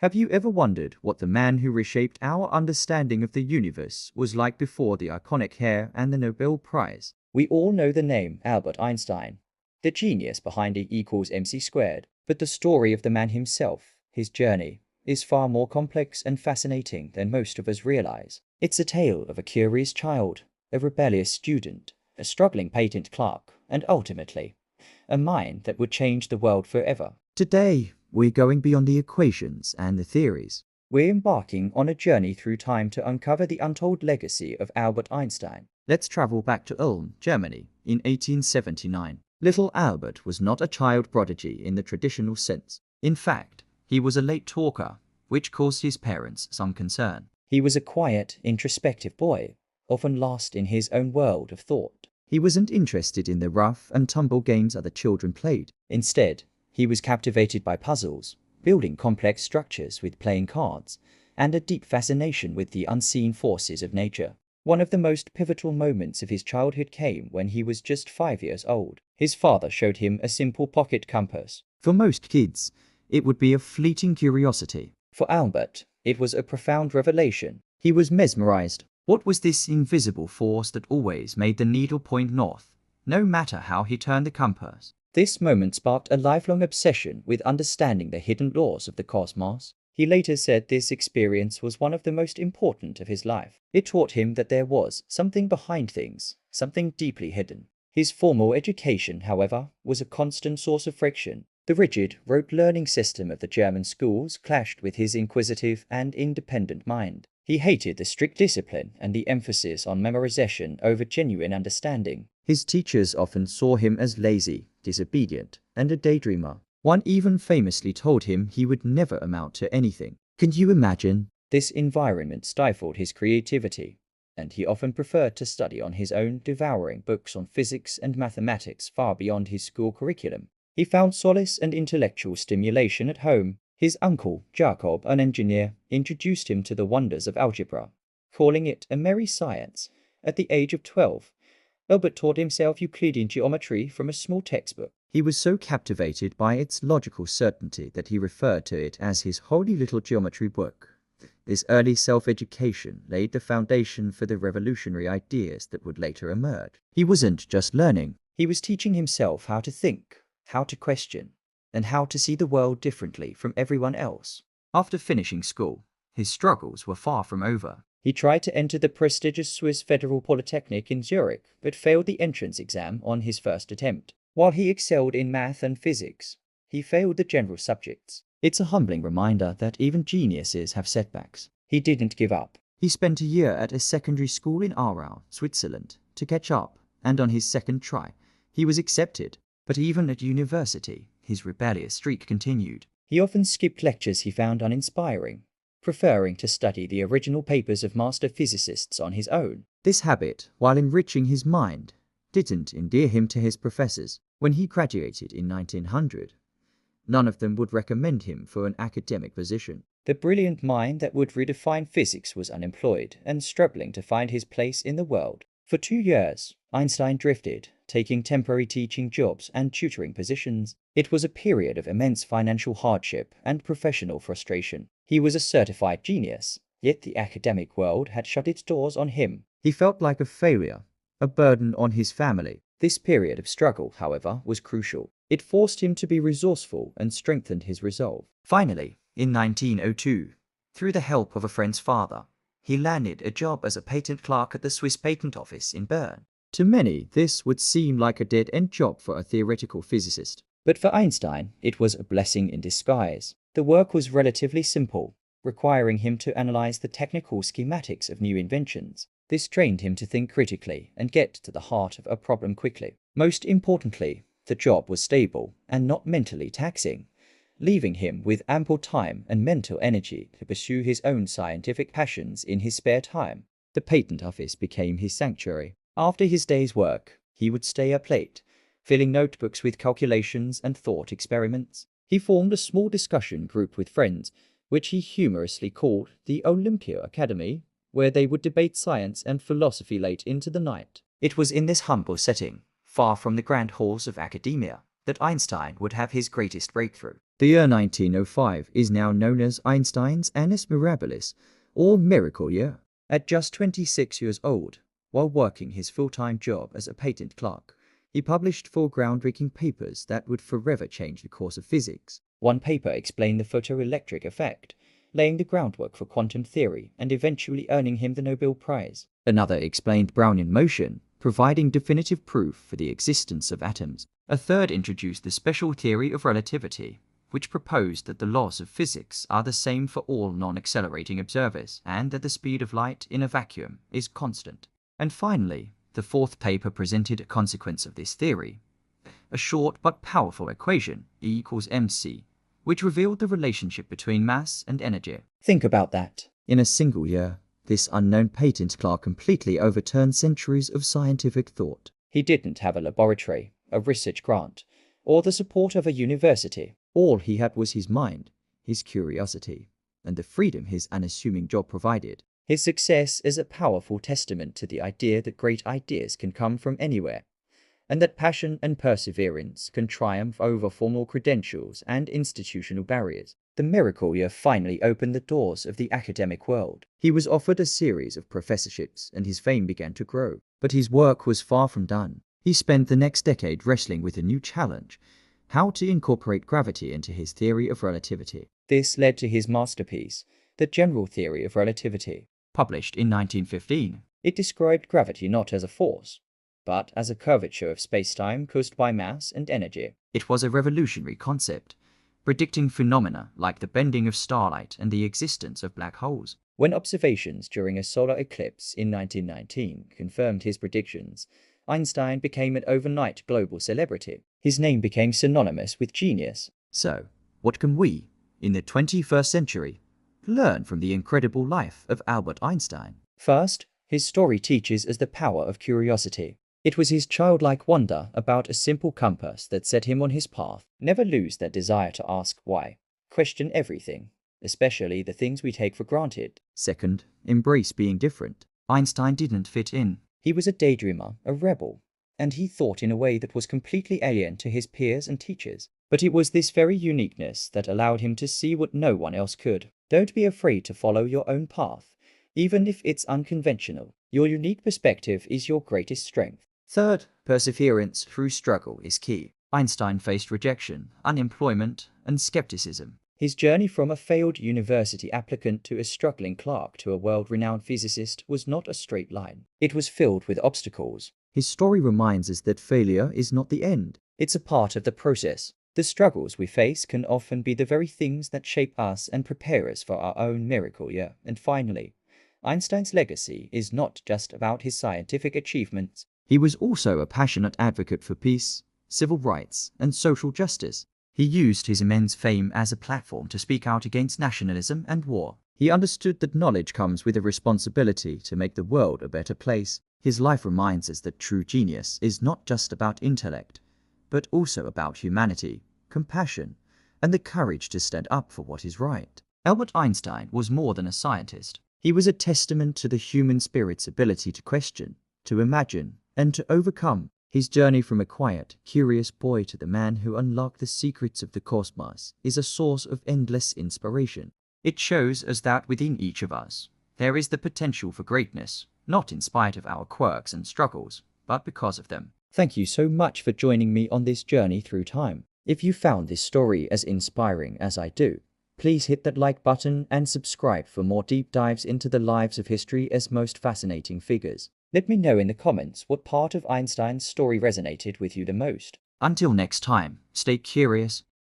Have you ever wondered what the man who reshaped our understanding of the universe was like before the iconic hair and the Nobel Prize? We all know the name Albert Einstein, the genius behind E equals mc squared, but the story of the man himself, his journey, is far more complex and fascinating than most of us realize. It's a tale of a curious child, a rebellious student, a struggling patent clerk, and ultimately, a mind that would change the world forever. Today, we're going beyond the equations and the theories. We're embarking on a journey through time to uncover the untold legacy of Albert Einstein. Let's travel back to Ulm, Germany, in 1879. Little Albert was not a child prodigy in the traditional sense. In fact, he was a late talker, which caused his parents some concern. He was a quiet, introspective boy, often lost in his own world of thought. He wasn't interested in the rough and tumble games other children played. Instead, he was captivated by puzzles, building complex structures with playing cards, and a deep fascination with the unseen forces of nature. One of the most pivotal moments of his childhood came when he was just 5 years old. His father showed him a simple pocket compass. For most kids, it would be a fleeting curiosity. For Albert, it was a profound revelation. He was mesmerized. What was this invisible force that always made the needle point north, no matter how he turned the compass? This moment sparked a lifelong obsession with understanding the hidden laws of the cosmos. He later said this experience was one of the most important of his life. It taught him that there was something behind things, something deeply hidden. His formal education, however, was a constant source of friction. The rigid, rote learning system of the German schools clashed with his inquisitive and independent mind. He hated the strict discipline and the emphasis on memorization over genuine understanding. His teachers often saw him as lazy, disobedient, and a daydreamer. One even famously told him he would never amount to anything. Can you imagine? This environment stifled his creativity, and he often preferred to study on his own, devouring books on physics and mathematics far beyond his school curriculum. He found solace and intellectual stimulation at home. His uncle, Jacob, an engineer, introduced him to the wonders of algebra, calling it a merry science. At the age of 12, Albert taught himself Euclidean geometry from a small textbook. He was so captivated by its logical certainty that he referred to it as his holy little geometry book. This early self-education laid the foundation for the revolutionary ideas that would later emerge. He wasn't just learning. He was teaching himself how to think, how to question, and how to see the world differently from everyone else. After finishing school, his struggles were far from over. He tried to enter the prestigious Swiss Federal Polytechnic in Zurich, but failed the entrance exam on his first attempt. While he excelled in math and physics, he failed the general subjects. It's a humbling reminder that even geniuses have setbacks. He didn't give up. He spent a year at a secondary school in Aarau, Switzerland, to catch up, and on his second try, he was accepted. But even at university, his rebellious streak continued. He often skipped lectures he found uninspiring, preferring to study the original papers of master physicists on his own. This habit, while enriching his mind, didn't endear him to his professors. When he graduated in 1900, none of them would recommend him for an academic position. The brilliant mind that would redefine physics was unemployed and struggling to find his place in the world. For 2 years, Einstein drifted, taking temporary teaching jobs and tutoring positions. It was a period of immense financial hardship and professional frustration. He was a certified genius, yet the academic world had shut its doors on him. He felt like a failure, a burden on his family. This period of struggle, however, was crucial. It forced him to be resourceful and strengthened his resolve. Finally, in 1902, through the help of a friend's father, he landed a job as a patent clerk at the Swiss Patent Office in Bern. To many, this would seem like a dead-end job for a theoretical physicist. But for Einstein, it was a blessing in disguise. The work was relatively simple, requiring him to analyze the technical schematics of new inventions. This trained him to think critically and get to the heart of a problem quickly. Most importantly, the job was stable and not mentally taxing, leaving him with ample time and mental energy to pursue his own scientific passions in his spare time. The patent office became his sanctuary. After his day's work, he would stay up late, filling notebooks with calculations and thought experiments. He formed a small discussion group with friends, which he humorously called the Olympia Academy, where they would debate science and philosophy late into the night. It was in this humble setting, far from the grand halls of academia, that Einstein would have his greatest breakthrough. The year 1905 is now known as Einstein's Annus Mirabilis, or Miracle Year. At just 26 years old, while working his full-time job as a patent clerk, he published 4 groundbreaking papers that would forever change the course of physics. One paper explained the photoelectric effect, laying the groundwork for quantum theory and eventually earning him the Nobel Prize. Another explained Brownian motion, providing definitive proof for the existence of atoms. A third introduced the special theory of relativity, which proposed that the laws of physics are the same for all non-accelerating observers and that the speed of light in a vacuum is constant. And finally, the fourth paper presented a consequence of this theory, a short but powerful equation, E equals mc, which revealed the relationship between mass and energy. Think about that. In a single year, this unknown patent clerk completely overturned centuries of scientific thought. He didn't have a laboratory, a research grant, or the support of a university. All he had was his mind, his curiosity, and the freedom his unassuming job provided. His success is a powerful testament to the idea that great ideas can come from anywhere, and that passion and perseverance can triumph over formal credentials and institutional barriers. The miracle year finally opened the doors of the academic world. He was offered a series of professorships and his fame began to grow. But his work was far from done. He spent the next decade wrestling with a new challenge: how to incorporate gravity into his theory of relativity. This led to his masterpiece, The General Theory of Relativity, published in 1915. It described gravity not as a force, but as a curvature of space-time caused by mass and energy. It was a revolutionary concept, predicting phenomena like the bending of starlight and the existence of black holes. When observations during a solar eclipse in 1919 confirmed his predictions, Einstein became an overnight global celebrity. His name became synonymous with genius. So, what can we, in the 21st century, learn from the incredible life of Albert Einstein? First, his story teaches us the power of curiosity. It was his childlike wonder about a simple compass that set him on his path. Never lose that desire to ask why. Question everything, especially the things we take for granted. Second, embrace being different. Einstein didn't fit in. He was a daydreamer, a rebel, and he thought in a way that was completely alien to his peers and teachers. But it was this very uniqueness that allowed him to see what no one else could. Don't be afraid to follow your own path, even if it's unconventional. Your unique perspective is your greatest strength. Third, perseverance through struggle is key. Einstein faced rejection, unemployment, and skepticism. His journey from a failed university applicant to a struggling clerk to a world-renowned physicist was not a straight line. It was filled with obstacles. His story reminds us that failure is not the end. It's a part of the process. The struggles we face can often be the very things that shape us and prepare us for our own miracle year. And finally, Einstein's legacy is not just about his scientific achievements. He was also a passionate advocate for peace, civil rights, and social justice. He used his immense fame as a platform to speak out against nationalism and war. He understood that knowledge comes with a responsibility to make the world a better place. His life reminds us that true genius is not just about intellect, but also about humanity, compassion, and the courage to stand up for what is right. Albert Einstein was more than a scientist. He was a testament to the human spirit's ability to question, to imagine, and to overcome. His journey from a quiet, curious boy to the man who unlocked the secrets of the cosmos is a source of endless inspiration. It shows us that within each of us, there is the potential for greatness, not in spite of our quirks and struggles, but because of them. Thank you so much for joining me on this journey through time. If you found this story as inspiring as I do, please hit that like button and subscribe for more deep dives into the lives of history's most fascinating figures. Let me know in the comments what part of Einstein's story resonated with you the most. Until next time, stay curious,